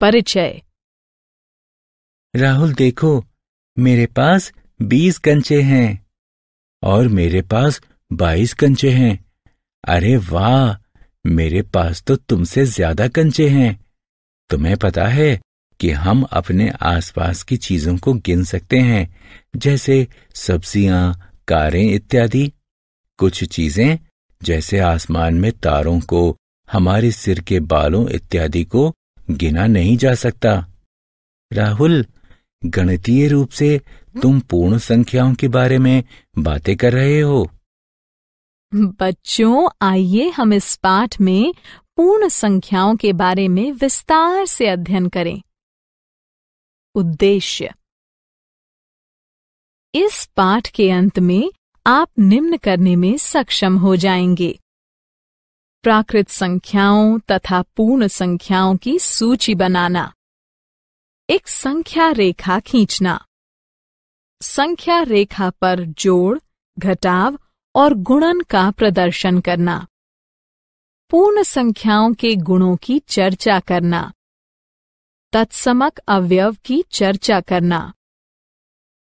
परिचय। राहुल देखो, मेरे पास 20 कंचे हैं और मेरे पास 22 कंचे हैं। अरे वाह, मेरे पास तो तुमसे ज्यादा कंचे हैं। तुम्हें पता है कि हम अपने आसपास की चीजों को गिन सकते हैं, जैसे सब्जियां, कारें इत्यादि। कुछ चीजें जैसे आसमान में तारों को, हमारे सिर के बालों इत्यादि को गिना नहीं जा सकता। राहुल, गणितीय रूप से तुम पूर्ण संख्याओं के बारे में बातें कर रहे हो। बच्चों, आइए हम इस पाठ में पूर्ण संख्याओं के बारे में विस्तार से अध्ययन करें। उद्देश्य। इस पाठ के अंत में आप निम्न करने में सक्षम हो जाएंगे: प्राकृत संख्याओं तथा पूर्ण संख्याओं की सूची बनाना, एक संख्या रेखा खींचना, संख्या रेखा पर जोड़, घटाव और गुणन का प्रदर्शन करना, पूर्ण संख्याओं के गुणों की चर्चा करना, तत्समक अवयव की चर्चा करना,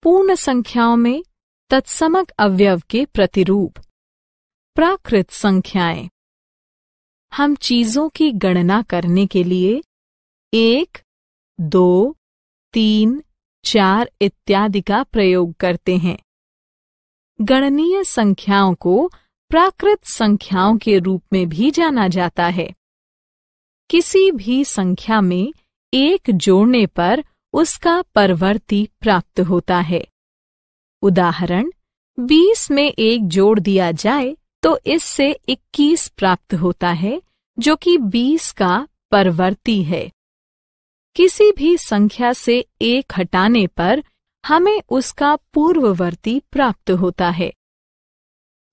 पूर्ण संख्याओं में तत्समक अवयव के प्रतिरूप, प्राकृत संख्याएं। हम चीजों की गणना करने के लिए 1, 2, 3, 4 इत्यादि का प्रयोग करते हैं। गणनीय संख्याओं को प्राकृत संख्याओं के रूप में भी जाना जाता है। किसी भी संख्या में 1 जोड़ने पर उसका परवर्ती प्राप्त होता है। उदाहरण, 20 में 1 जोड़ दिया जाए तो इससे 21 प्राप्त होता है, जो कि 20 का परवर्ती है। किसी भी संख्या से 1 हटाने पर हमें उसका पूर्ववर्ती प्राप्त होता है।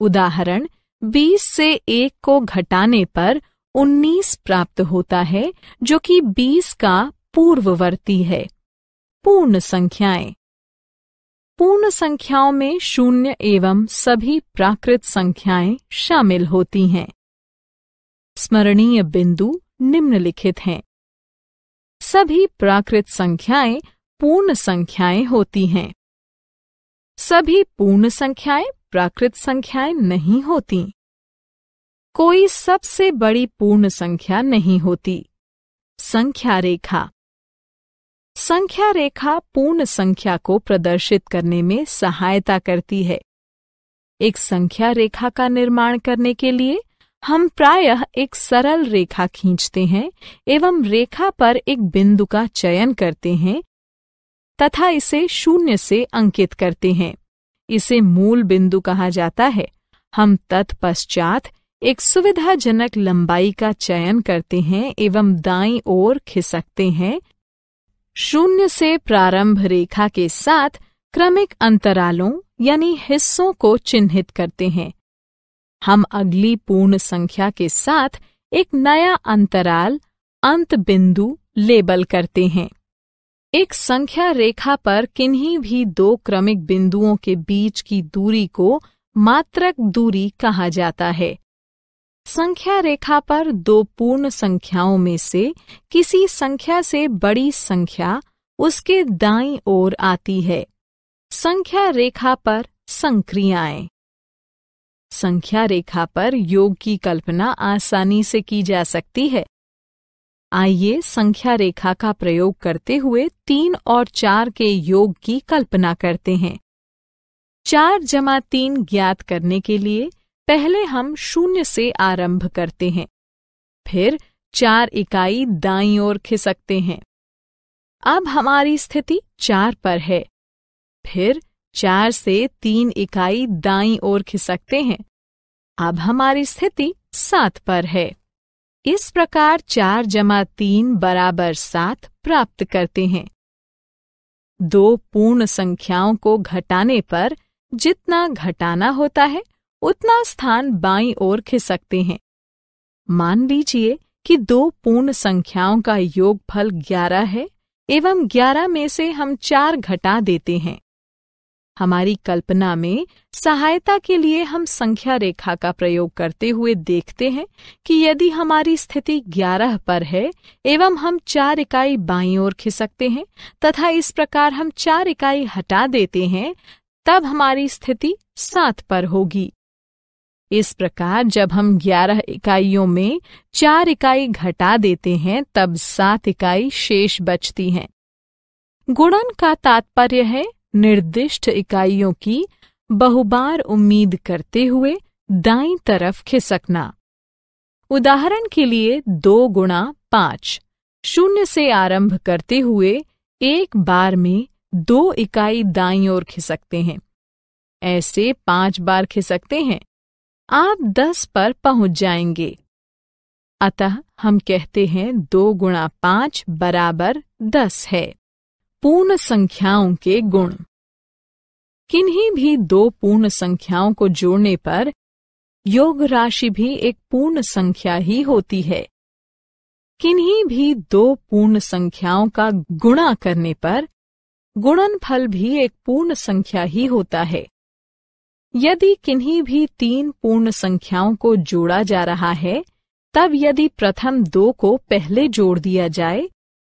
उदाहरण, 20 से 1 को घटाने पर 19 प्राप्त होता है, जो कि 20 का पूर्ववर्ती है। पूर्ण संख्याएं। पूर्ण संख्याओं में शून्य एवं सभी प्राकृत संख्याएं शामिल होती हैं। स्मरणीय बिंदु निम्नलिखित हैं। सभी प्राकृत संख्याएं पूर्ण संख्याएं होती हैं। सभी पूर्ण संख्याएं प्राकृत संख्याएं नहीं होती। कोई सबसे बड़ी पूर्ण संख्या नहीं होती। संख्या रेखा। संख्या रेखा पूर्ण संख्या को प्रदर्शित करने में सहायता करती है। एक संख्या रेखा का निर्माण करने के लिए हम प्रायः एक सरल रेखा खींचते हैं एवं रेखा पर एक बिंदु का चयन करते हैं तथा इसे 0 से अंकित करते हैं। इसे मूल बिंदु कहा जाता है। हम तत्पश्चात एक सुविधाजनक लंबाई का चयन करते हैं एवं दाईं ओर खिसकते हैं। 0 से प्रारंभ रेखा के साथ क्रमिक अंतरालों यानी हिस्सों को चिन्हित करते हैं। हम अगली पूर्ण संख्या के साथ एक नया अंतराल अंत बिंदु लेबल करते हैं। एक संख्या रेखा पर किन्हीं भी 2 क्रमिक बिंदुओं के बीच की दूरी को मात्रक दूरी कहा जाता है। संख्या रेखा पर 2 पूर्ण संख्याओं में से किसी संख्या से बड़ी संख्या उसके दाईं ओर आती है। संख्या रेखा पर संक्रियाएं। संख्या रेखा पर योग की कल्पना आसानी से की जा सकती है। आइए संख्या रेखा का प्रयोग करते हुए 3 और 4 के योग की कल्पना करते हैं। 4 + 3 ज्ञात करने के लिए पहले हम 0 से आरंभ करते हैं, फिर 4 इकाई दाईं ओर खिसकते हैं। अब हमारी स्थिति 4 पर है। फिर 4 से 3 इकाई दाईं ओर खिसकते हैं। अब हमारी स्थिति 7 पर है। इस प्रकार 4 + 3 = 7 प्राप्त करते हैं। 2 पूर्ण संख्याओं को घटाने पर जितना घटाना होता है उतना स्थान बाईं ओर खिसकते हैं। मान लीजिए कि 2 पूर्ण संख्याओं का योगफल 11 है एवं 11 में से हम 4 घटा देते हैं। हमारी कल्पना में सहायता के लिए हम संख्या रेखा का प्रयोग करते हुए देखते हैं कि यदि हमारी स्थिति 11 पर है एवं हम 4 इकाई बाईं ओर खिसकते हैं तथा इस प्रकार हम 4 इकाई हटा देते हैं, तब हमारी स्थिति 7 पर होगी। इस प्रकार जब हम 11 इकाइयों में 4 इकाई घटा देते हैं तब 7 इकाई शेष बचती हैं। गुणन का तात्पर्य है निर्दिष्ट इकाइयों की बहुबार उम्मीद करते हुए दाईं तरफ खिसकना। उदाहरण के लिए 2 गुणा 5 0 से आरंभ करते हुए एक बार में 2 इकाई दाईं ओर खिसकते हैं। ऐसे 5 बार खिसकते हैं, आप 10 पर पहुंच जाएंगे। अतः हम कहते हैं 2 गुणा 5 बराबर 10 है। पूर्ण संख्याओं के गुण। किन्हीं भी 2 पूर्ण संख्याओं को जोड़ने पर योग राशि भी एक पूर्ण संख्या ही होती है। किन्हीं भी 2 पूर्ण संख्याओं का गुणा करने पर गुणनफल भी एक पूर्ण संख्या ही होता है। यदि किन्हीं भी 3 पूर्ण संख्याओं को जोड़ा जा रहा है, तब यदि प्रथम 2 को पहले जोड़ दिया जाए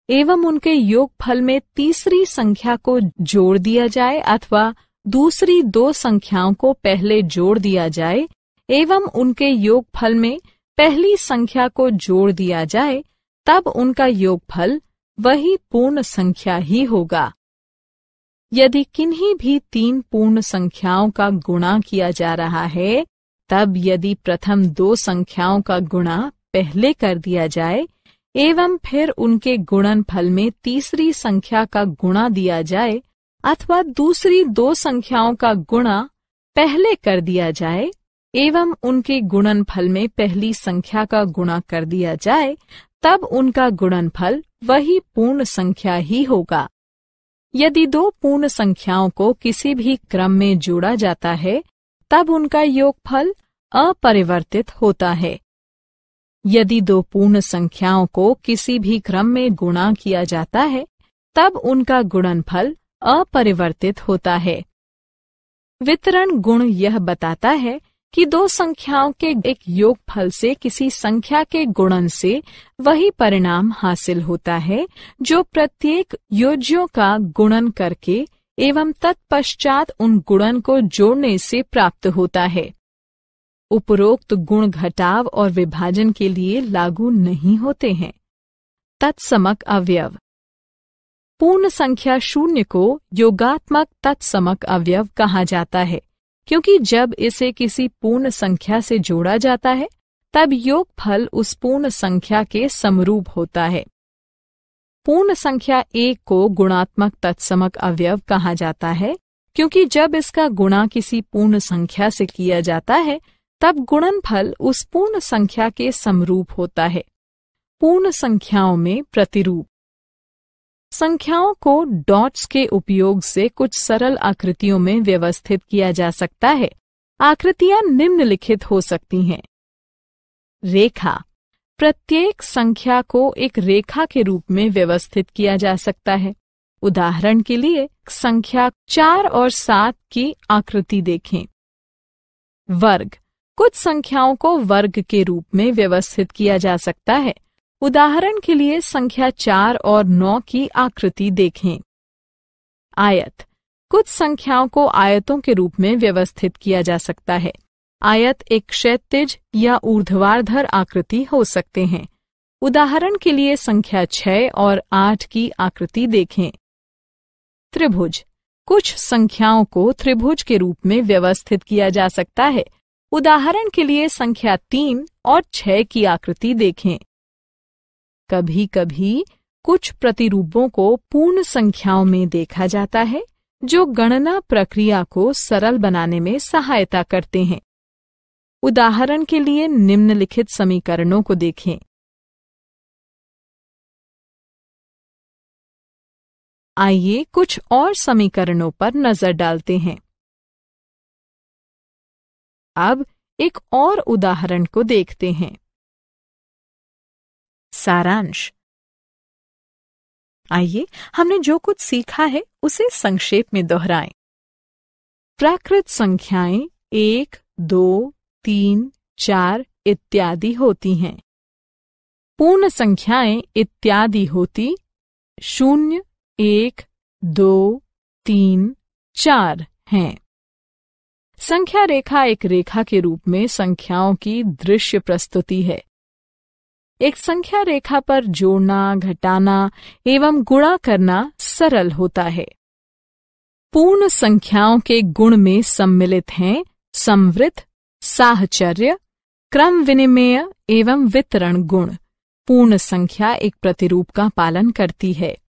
एवं उनके योगफल में तीसरी संख्या को जोड़ दिया जाए अथवा दूसरी 2 संख्याओं को पहले जोड़ दिया जाए एवं उनके योगफल में पहली संख्या को जोड़ दिया जाए, तब उनका योगफल वही पूर्ण संख्या ही होगा। यदि किन्हीं भी 3 पूर्ण संख्याओं का गुणा किया जा रहा है, तब यदि प्रथम 2 संख्याओं का गुणा पहले कर दिया जाए एवं फिर उनके गुणनफल में तीसरी संख्या का गुणा दिया जाए अथवा दूसरी 2 संख्याओं का गुणा पहले कर दिया जाए एवं उनके गुणनफल में पहली संख्या का गुणा कर दिया जाए, तब उनका गुणनफल वही पूर्ण संख्या ही होगा। यदि 2 पूर्ण संख्याओं को किसी भी क्रम में जोड़ा जाता है, तब उनका योगफल अपरिवर्तित होता है। यदि 2 पूर्ण संख्याओं को किसी भी क्रम में गुणा किया जाता है, तब उनका गुणनफल अपरिवर्तित होता है। वितरण गुण यह बताता है कि 2 संख्याओं के एक योगफल से किसी संख्या के गुणन से वही परिणाम हासिल होता है जो प्रत्येक योज्यों का गुणन करके एवं तत्पश्चात उन गुणन को जोड़ने से प्राप्त होता है। उपरोक्त गुण घटाव और विभाजन के लिए लागू नहीं होते हैं। तत्समक अवयव। पूर्ण संख्या 0 को योगात्मक तत्समक अवयव कहा जाता है, क्योंकि जब इसे किसी पूर्ण संख्या से जोड़ा जाता है तब योगफल उस पूर्ण संख्या के समरूप होता है। पूर्ण संख्या 1 को गुणात्मक तत्समक अवयव कहा जाता है, क्योंकि जब इसका गुणा किसी पूर्ण संख्या से किया जाता है तब गुणनफल उस पूर्ण संख्या के समरूप होता है। पूर्ण संख्याओं में प्रतिरूप। संख्याओं को डॉट्स के उपयोग से कुछ सरल आकृतियों में व्यवस्थित किया जा सकता है। आकृतियां निम्नलिखित हो सकती हैं। रेखा। प्रत्येक संख्या को एक रेखा के रूप में व्यवस्थित किया जा सकता है। उदाहरण के लिए संख्या 4 और 7 की आकृति देखें। वर्ग। कुछ संख्याओं को वर्ग के रूप में व्यवस्थित किया जा सकता है। उदाहरण के लिए संख्या 4 और 9 की आकृति देखें। आयत। कुछ संख्याओं को आयतों के रूप में व्यवस्थित किया जा सकता है। आयत एक क्षैतिज या ऊर्ध्वाधर आकृति हो सकते हैं। उदाहरण के लिए संख्या 6 और 8 की आकृति देखें। त्रिभुज। कुछ संख्याओं को त्रिभुज के रूप में व्यवस्थित किया जा सकता है। उदाहरण के लिए संख्या 3 और 6 की आकृति देखें। कभी कभी कुछ प्रतिरूपों को पूर्ण संख्याओं में देखा जाता है, जो गणना प्रक्रिया को सरल बनाने में सहायता करते हैं। उदाहरण के लिए निम्नलिखित समीकरणों को देखें। आइए कुछ और समीकरणों पर नजर डालते हैं। अब एक और उदाहरण को देखते हैं। सारांश। आइए हमने जो कुछ सीखा है उसे संक्षेप में दोहराएं। प्राकृत संख्याएं 1, 2, 3, 4 इत्यादि होती हैं। पूर्ण संख्याएं इत्यादि होती 0, 1, 2, 3, 4 हैं। संख्या रेखा एक रेखा के रूप में संख्याओं की दृश्य प्रस्तुति है। एक संख्या रेखा पर जोड़ना, घटाना एवं गुणा करना सरल होता है। पूर्ण संख्याओं के गुण में सम्मिलित हैं संवृत, साहचर्य, क्रम विनिमेय एवं वितरण गुण। पूर्ण संख्या एक प्रतिरूप का पालन करती है।